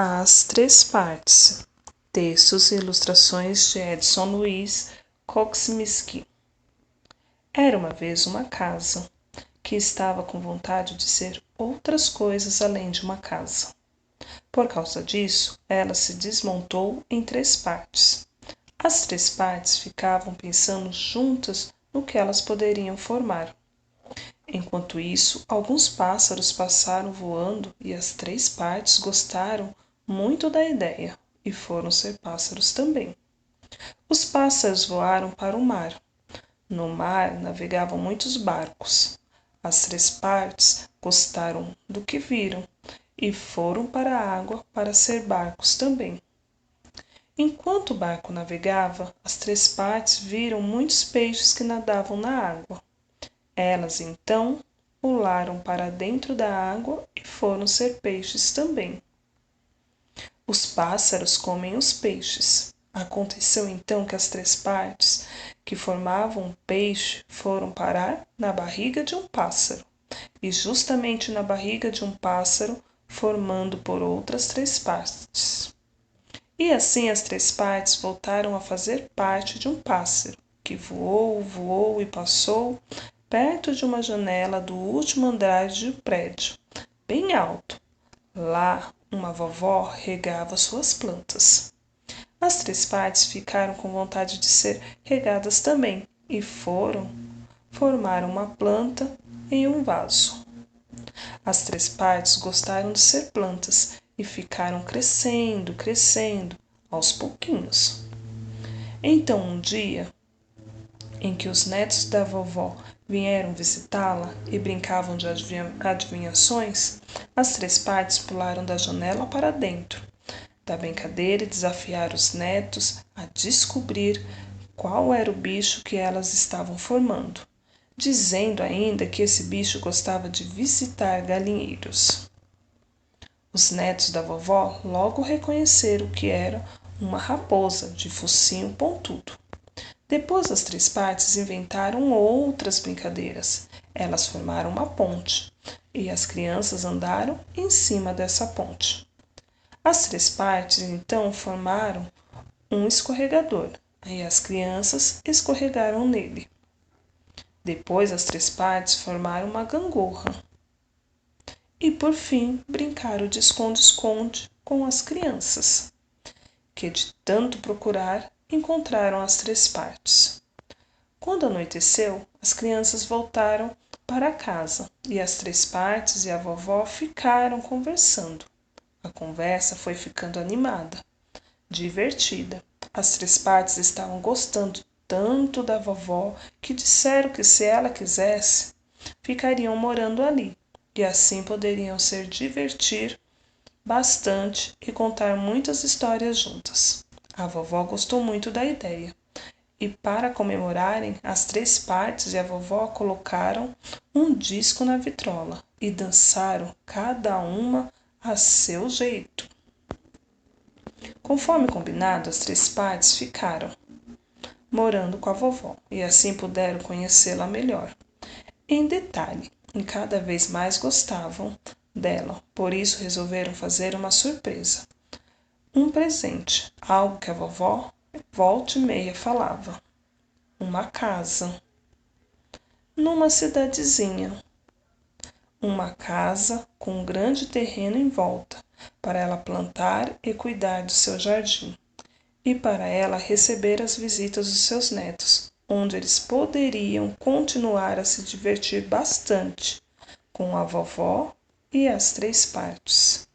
As Três Partes. Textos e ilustrações de Edson Luiz Koksminski. Era uma vez uma casa que estava com vontade de ser outras coisas além de uma casa. Por causa disso, ela se desmontou em três partes. As três partes ficavam pensando juntas no que elas poderiam formar. Enquanto isso, alguns pássaros passaram voando e as três partes gostaram muito da ideia e foram ser pássaros também. Os pássaros voaram para o mar. No mar navegavam muitos barcos. As três partes gostaram do que viram e foram para a água para ser barcos também. Enquanto o barco navegava, as três partes viram muitos peixes que nadavam na água. Elas então pularam para dentro da água e foram ser peixes também. Os pássaros comem os peixes. Aconteceu então que as três partes que formavam um peixe foram parar na barriga de um pássaro, e justamente na barriga de um pássaro, formando por outras três partes. E assim as três partes voltaram a fazer parte de um pássaro, que voou, voou e passou perto de uma janela do último andar de um prédio, bem alto. Lá, uma vovó regava suas plantas. As três partes ficaram com vontade de ser regadas também e formaram uma planta em um vaso. As três partes gostaram de ser plantas e ficaram crescendo, crescendo, aos pouquinhos. Então, um dia em que os netos da vovó vieram visitá-la e brincavam de adivinhações, as três partes pularam da janela para dentro da brincadeira e desafiaram os netos a descobrir qual era o bicho que elas estavam formando, dizendo ainda que esse bicho gostava de visitar galinheiros. Os netos da vovó logo reconheceram que era uma raposa de focinho pontudo. Depois as três partes inventaram outras brincadeiras. Elas formaram uma ponte e as crianças andaram em cima dessa ponte. As três partes então formaram um escorregador e as crianças escorregaram nele. Depois as três partes formaram uma gangorra e por fim brincaram de esconde-esconde com as crianças, que de tanto procurar encontraram as três partes. Quando anoiteceu, as crianças voltaram para casa e as três partes e a vovó ficaram conversando. A conversa foi ficando animada, divertida. As três partes estavam gostando tanto da vovó que disseram que se ela quisesse, ficariam morando ali e assim poderiam se divertir bastante e contar muitas histórias juntas. A vovó gostou muito da ideia e, para comemorarem, as três partes e a vovó colocaram um disco na vitrola e dançaram cada uma a seu jeito. Conforme combinado, as três partes ficaram morando com a vovó e assim puderam conhecê-la melhor. Em detalhe, e cada vez mais gostavam dela, por isso resolveram fazer uma surpresa. Um presente, algo que a vovó volta e meia falava. Uma casa. Numa cidadezinha. Uma casa com um grande terreno em volta, para ela plantar e cuidar do seu jardim, e para ela receber as visitas dos seus netos, onde eles poderiam continuar a se divertir bastante com a vovó e as três partes.